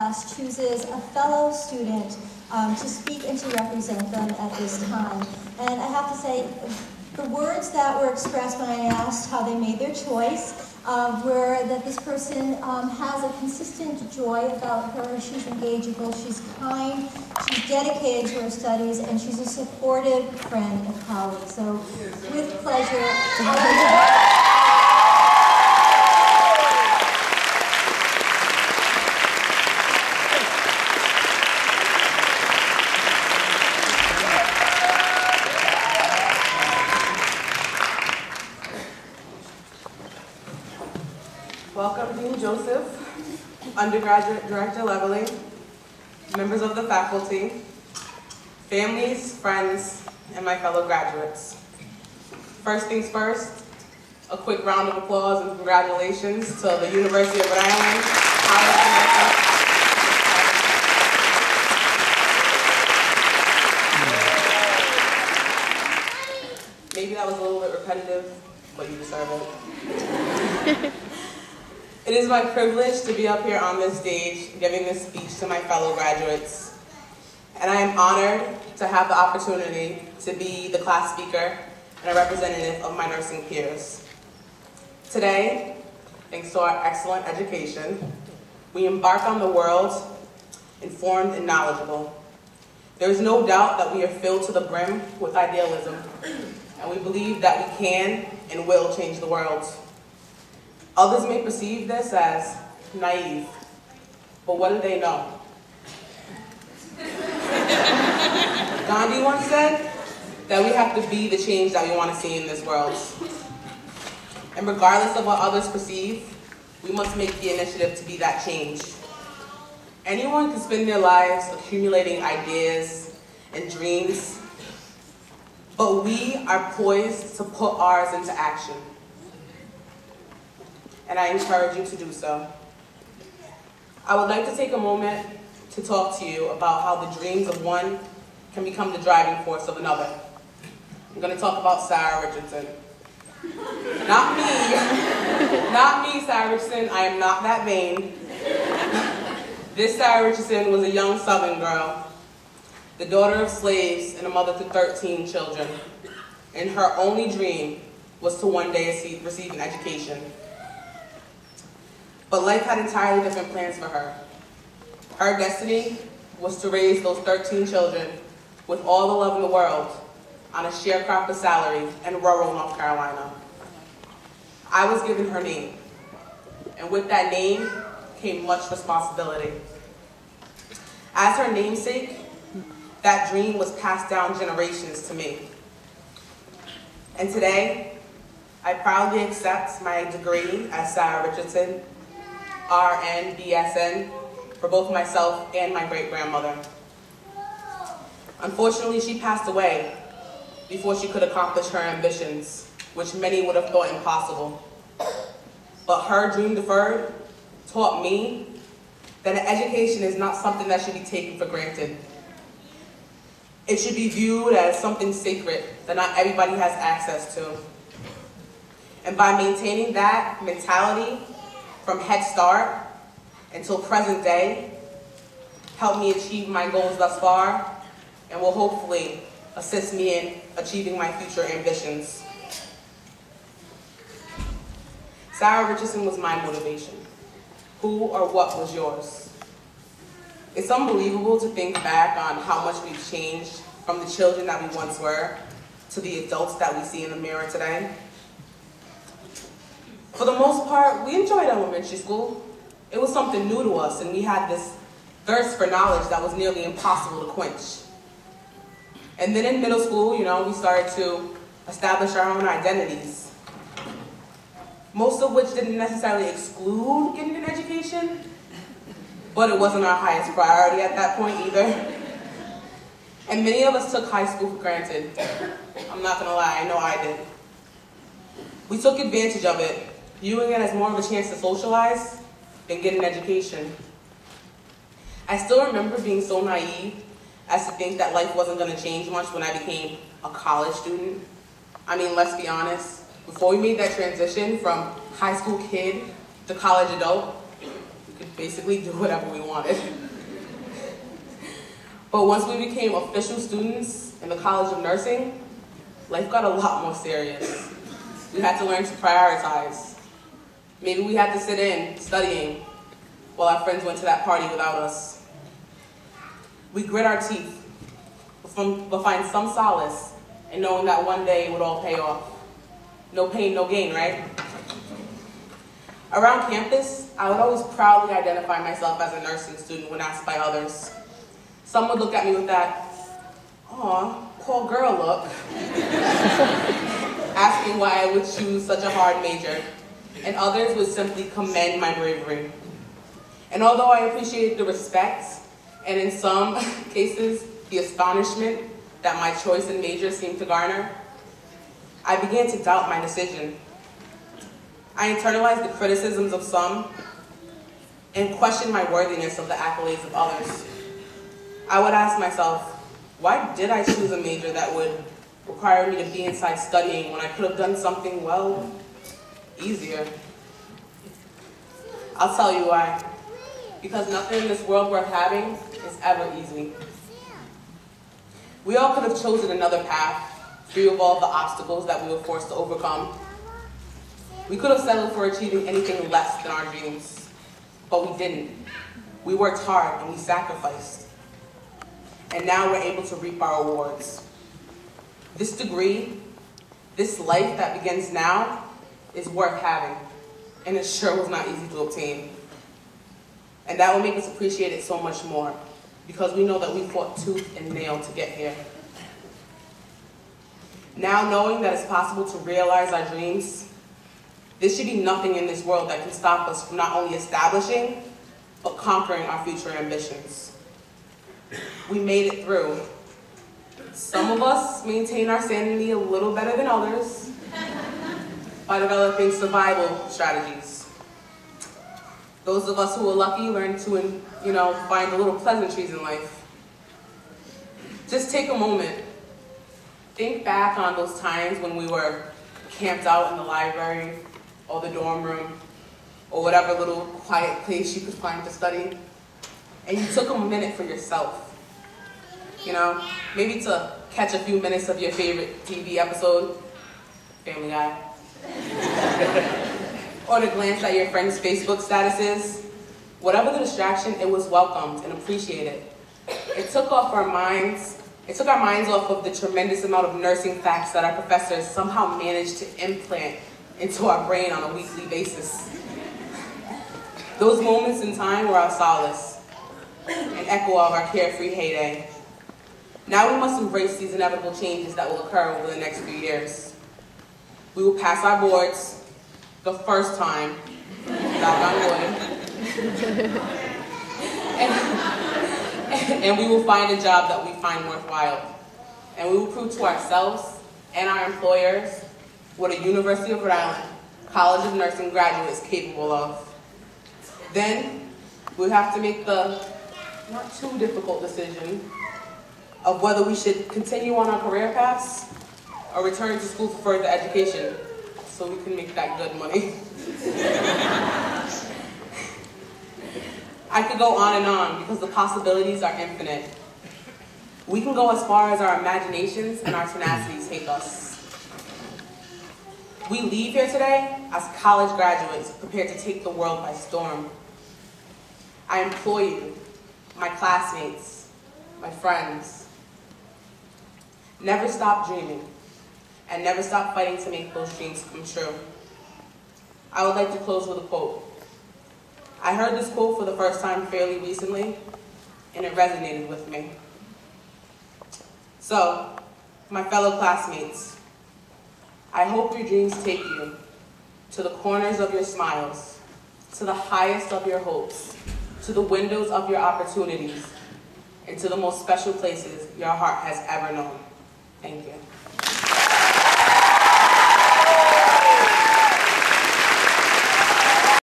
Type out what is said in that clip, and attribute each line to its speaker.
Speaker 1: class chooses a fellow student to speak and to represent them at this time. And I have to say, the words that were expressed when I asked how they made their choice were that this person has a consistent joy about her. She's engageable, she's kind, she's dedicated to her studies, and she's a supportive friend and colleague. So, with pleasure,
Speaker 2: Welcome, Dean Joseph, Undergraduate Director Leveling, members of the faculty, families, friends, and my fellow graduates. First things first, a quick round of applause and congratulations to the University of Rhode Island. Maybe that was a little bit repetitive, but you deserve it. It is my privilege to be up here on this stage giving this speech to my fellow graduates. And I am honored to have the opportunity to be the class speaker and a representative of my nursing peers. Today, thanks to our excellent education, we embark on the world informed and knowledgeable. There is no doubt that we are filled to the brim with idealism, and we believe that we can and will change the world. Others may perceive this as naive, but what do they know? Gandhi once said that we have to be the change that we want to see in this world. And regardless of what others perceive, we must make the initiative to be that change. Anyone can spend their lives accumulating ideas and dreams, but we are poised to put ours into action. And I encourage you to do so. I would like to take a moment to talk to you about how the dreams of one can become the driving force of another. I'm going to talk about Sarah Richardson. Not me. Not me, Sarah Richardson. I am not that vain. This Sarah Richardson was a young Southern girl, the daughter of slaves and a mother to 13 children. And her only dream was to one day receive an education. But life had entirely different plans for her. Her destiny was to raise those 13 children with all the love in the world on a sharecropper salary in rural North Carolina. I was given her name, and with that name came much responsibility. As her namesake, that dream was passed down generations to me. And today, I proudly accept my degree as Sarah Richardson, RN, BSN, for both myself and my great-grandmother. Unfortunately, she passed away before she could accomplish her ambitions, which many would have thought impossible. But her dream deferred taught me that an education is not something that should be taken for granted. It should be viewed as something sacred that not everybody has access to. And by maintaining that mentality from Head Start until present day, helped me achieve my goals thus far and will hopefully assist me in achieving my future ambitions. Sarah Richardson was my motivation. Who or what was yours? It's unbelievable to think back on how much we've changed from the children that we once were to the adults that we see in the mirror today. For the most part, we enjoyed elementary school. It was something new to us, and we had this thirst for knowledge that was nearly impossible to quench. And then in middle school, we started to establish our own identities, most of which didn't necessarily exclude getting an education, but it wasn't our highest priority at that point either. And many of us took high school for granted. I'm not gonna lie, I know I did. We took advantage of it, viewing it as more of a chance to socialize than get an education. I still remember being so naive as to think that life wasn't gonna change much when I became a college student. I mean, let's be honest, before we made that transition from high school kid to college adult, could basically do whatever we wanted. But once we became official students in the College of Nursing, life got a lot more serious. We had to learn to prioritize. Maybe we had to sit in studying while our friends went to that party without us. We grit our teeth, but find some solace in knowing that one day it would all pay off. No pain, no gain, right? Around campus, I would always proudly identify myself as a nursing student when asked by others. Some would look at me with that, "Aw, poor girl" look, asking why I would choose such a hard major, and others would simply commend my bravery. And although I appreciated the respect, and in some cases, the astonishment that my choice in major seemed to garner, I began to doubt my decision. I internalized the criticisms of some and questioned my worthiness of the accolades of others. I would ask myself, why did I choose a major that would require me to be inside studying when I could have done something, well, easier? I'll tell you why. Because nothing in this world worth having is ever easy. We all could have chosen another path, free of all the obstacles that we were forced to overcome. We could have settled for achieving anything less than our dreams, but we didn't. We worked hard and we sacrificed. And now we're able to reap our rewards. This degree, this life that begins now, is worth having, and it sure was not easy to obtain. And that will make us appreciate it so much more, because we know that we fought tooth and nail to get here. Now knowing that it's possible to realize our dreams, there should be nothing in this world that can stop us from not only establishing, but conquering our future ambitions. We made it through. Some of us maintain our sanity a little better than others by developing survival strategies. Those of us who are lucky learn to, find the little pleasantries in life. Just take a moment. Think back on those times when we were camped out in the library or the dorm room or whatever little quiet place you could find to study, and you took a minute for yourself. Maybe to catch a few minutes of your favorite TV episode, Family Guy, or to glance at your friend's Facebook statuses. Whatever the distraction, it was welcomed and appreciated. It took our minds off of the tremendous amount of nursing facts that our professors somehow managed to implant into our brain on a weekly basis. Those moments in time were our solace, an echo of our carefree heyday. Now we must embrace these inevitable changes that will occur over the next few years. We will pass our boards the first time, knock on wood, and we will find a job that we find worthwhile. And we will prove to ourselves and our employers what a University of Rhode Island College of Nursing graduate is capable of. Then we'll have to make the not too difficult decision of whether we should continue on our career paths or return to school for further education so we can make that good money. I could go on and on because the possibilities are infinite. We can go as far as our imaginations and our tenacities take us. We leave here today as college graduates prepared to take the world by storm. I implore you, my classmates, my friends, never stop dreaming and never stop fighting to make those dreams come true. I would like to close with a quote. I heard this quote for the first time fairly recently, and it resonated with me. So, my fellow classmates, I hope your dreams take you to the corners of your smiles, to the highest of your hopes, to the windows of your opportunities, and to the most special places your heart has ever known. Thank you.